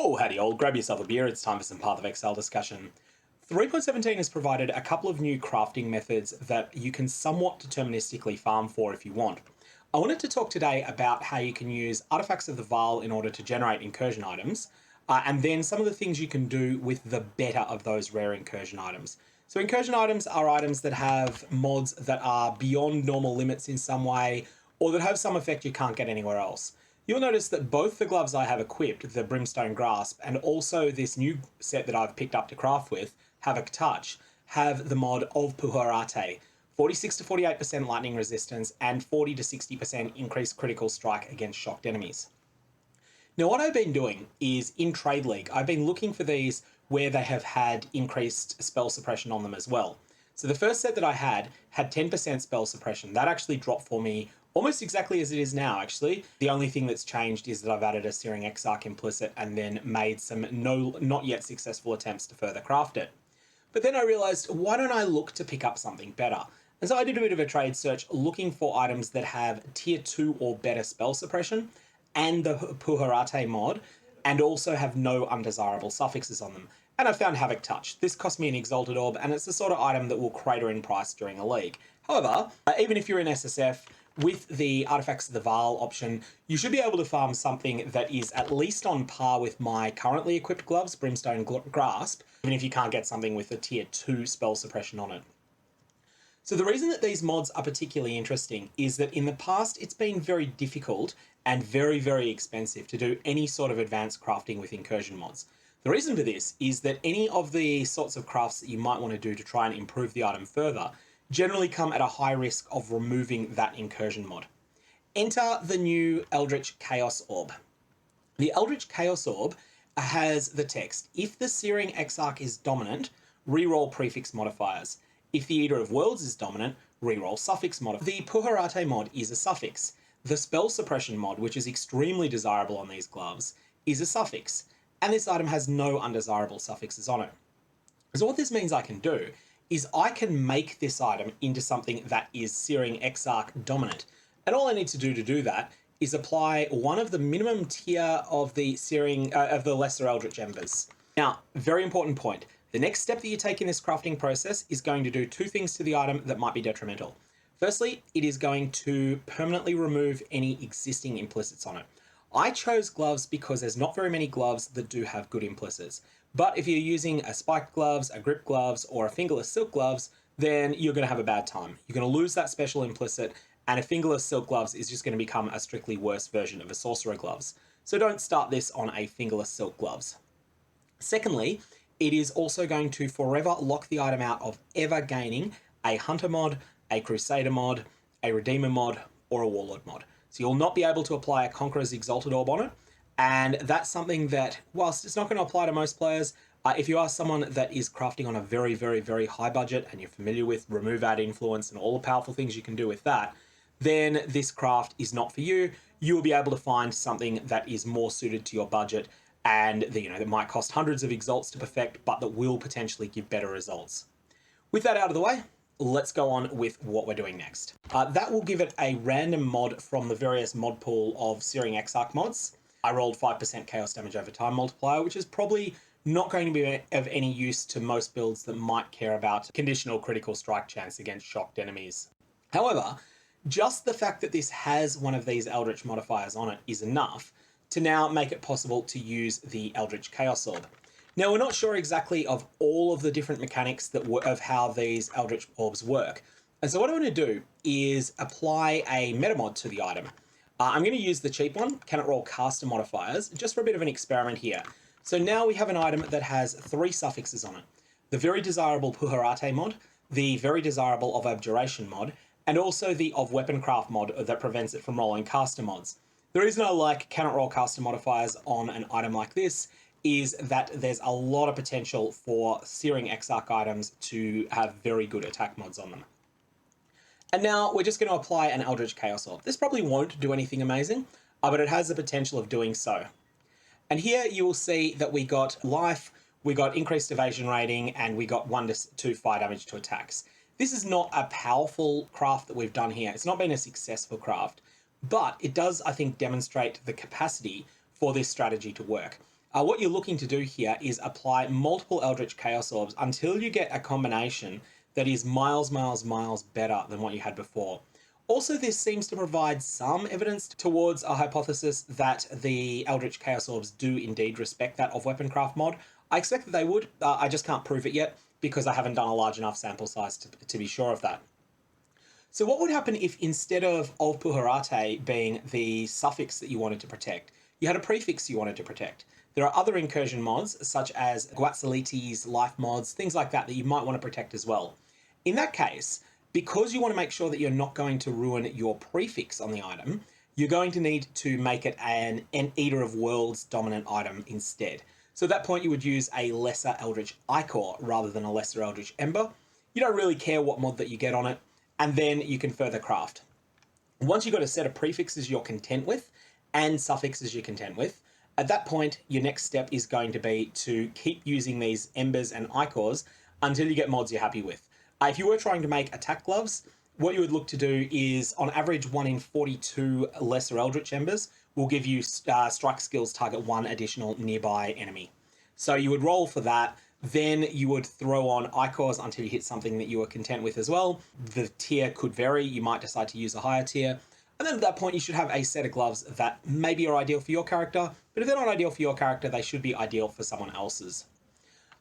Oh, howdy all, grab yourself a beer, it's time for some Path of Exile discussion. 3.17 has provided a couple of new crafting methods that you can somewhat deterministically farm for if you want. I wanted to talk today about how you can use Artifacts of the Vaal in order to generate Incursion items, and then some of the things you can do with the better of those rare Incursion items. So Incursion items are items that have mods that are beyond normal limits in some way, or that have some effect you can't get anywhere else. You'll notice that both the gloves I have equipped, the Brimstone Grasp, and also this new set that I've picked up to craft with, Havoc Touch, have the mod of Puharate, 46 to 48% lightning resistance and 40 to 60% increased critical strike against shocked enemies. Now what I've been doing is, in Trade League, I've been looking for these where they have had increased spell suppression on them as well. So the first set that I had 10% spell suppression. That actually dropped for me almost exactly as it is now, actually. The only thing that's changed is that I've added a Searing Exarch implicit and then made some not yet successful attempts to further craft it. But then I realized, why don't I look to pick up something better? And so I did a bit of a trade search looking for items that have tier 2 or better spell suppression and the Puharate mod, and also have no undesirable suffixes on them. And I found Havoc Touch. This cost me an Exalted Orb, and it's the sort of item that will crater in price during a league. However, even if you're in SSF, with the Artifacts of the Vaal option, you should be able to farm something that is at least on par with my currently equipped gloves, Brimstone Grasp, even if you can't get something with a tier 2 spell suppression on it. So the reason that these mods are particularly interesting is that in the past it's been very difficult and very, very expensive to do any sort of advanced crafting with Incursion mods. The reason for this is that any of the sorts of crafts that you might want to do to try and improve the item further generally come at a high risk of removing that Incursion mod. Enter the new Eldritch Chaos Orb. The Eldritch Chaos Orb has the text, if the Searing Exarch is dominant, reroll prefix modifiers. If the Eater of Worlds is dominant, reroll suffix modifiers. The Puharate mod is a suffix. The Spell Suppression mod, which is extremely desirable on these gloves, is a suffix. And this item has no undesirable suffixes on it. So what this means I can do is I can make this item into something that is Searing Exarch dominant. And all I need to do that is apply one of the minimum tier of the Lesser Eldritch Embers. Now, very important point. The next step that you take in this crafting process is going to do two things to the item that might be detrimental. Firstly, it is going to permanently remove any existing implicits on it. I chose gloves because there's not very many gloves that do have good implicits. But if you're using a spiked gloves, a grip gloves, or a fingerless silk gloves, then you're going to have a bad time. You're going to lose that special implicit, and a fingerless silk gloves is just going to become a strictly worse version of a sorcerer gloves. So don't start this on a fingerless silk gloves. Secondly, it is also going to forever lock the item out of ever gaining a hunter mod, a crusader mod, a redeemer mod, or a warlord mod. So you'll not be able to apply a Conqueror's Exalted Orb on it. And that's something that, whilst it's not going to apply to most players, if you are someone that is crafting on a very, very, very high budget and you're familiar with remove add influence and all the powerful things you can do with that, then this craft is not for you. You will be able to find something that is more suited to your budget and that might cost hundreds of exalts to perfect, but that will potentially give better results. With that out of the way, let's go on with what we're doing next. That will give it a random mod from the various mod pool of Searing Exarch mods. I rolled 5% chaos damage over time multiplier, which is probably not going to be of any use to most builds that might care about conditional critical strike chance against shocked enemies. However, just the fact that this has one of these Eldritch modifiers on it is enough to now make it possible to use the Eldritch Chaos Orb. Now, we're not sure exactly of all of the different mechanics of how these Eldritch Orbs work. And so what I'm going to do is apply a metamod to the item. I'm going to use the cheap one, cannot roll caster modifiers, just for a bit of an experiment here. So now we have an item that has 3 suffixes on it. The very desirable Puharate mod, the very desirable of Abjuration mod, and also the of Weaponcraft mod that prevents it from rolling caster mods. The reason I like cannot roll caster modifiers on an item like this is that there's a lot of potential for Searing Exarch items to have very good attack mods on them. And now we're just going to apply an Eldritch Chaos Orb. This probably won't do anything amazing, but it has the potential of doing so. And here you will see that we got life, we got increased evasion rating, and we got 1 to 2 fire damage to attacks. This is not a powerful craft that we've done here. It's not been a successful craft, but it does, I think, demonstrate the capacity for this strategy to work. What you're looking to do here is apply multiple Eldritch Chaos Orbs until you get a combination that is miles, miles, miles better than what you had before. Also, this seems to provide some evidence towards a hypothesis that the Eldritch Chaos Orbs do indeed respect that off-weapon-craft mod. I expect that they would. I just can't prove it yet because I haven't done a large enough sample size to be sure of that. So what would happen if instead of Old Puharate being the suffix that you wanted to protect, you had a prefix you wanted to protect? There are other incursion mods, such as Guatzaliti's life mods, things like that you might want to protect as well. In that case, because you want to make sure that you're not going to ruin your prefix on the item, you're going to need to make it an Eater of Worlds dominant item instead. So at that point, you would use a lesser Eldritch Ichor rather than a lesser Eldritch Ember. You don't really care what mod that you get on it, and then you can further craft. Once you've got a set of prefixes you're content with and suffixes you're content with, at that point, your next step is going to be to keep using these Embers and Ichors until you get mods you're happy with. If you were trying to make attack gloves, what you would look to do is, on average, 1 in 42 lesser Eldritch Embers will give you strike skills target 1 additional nearby enemy. So you would roll for that, then you would throw on Ichors until you hit something that you were content with as well. The tier could vary, you might decide to use a higher tier. And then at that point, you should have a set of gloves that maybe are ideal for your character, but if they're not ideal for your character, they should be ideal for someone else's.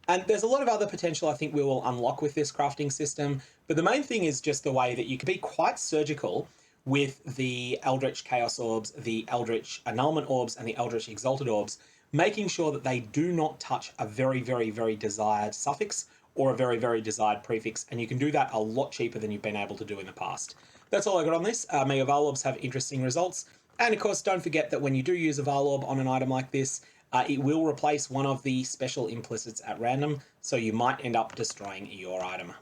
And there's a lot of other potential I think we will unlock with this crafting system, but the main thing is just the way that you can be quite surgical with the Eldritch Chaos Orbs, the Eldritch Annulment Orbs, and the Eldritch Exalted Orbs, making sure that they do not touch a very, very, very desired suffix or a very, very desired prefix, and you can do that a lot cheaper than you've been able to do in the past. That's all I got on this. May your Val Orbs have interesting results. And of course, don't forget that when you do use a Val Orb on an item like this, it will replace one of the special implicits at random, so you might end up destroying your item.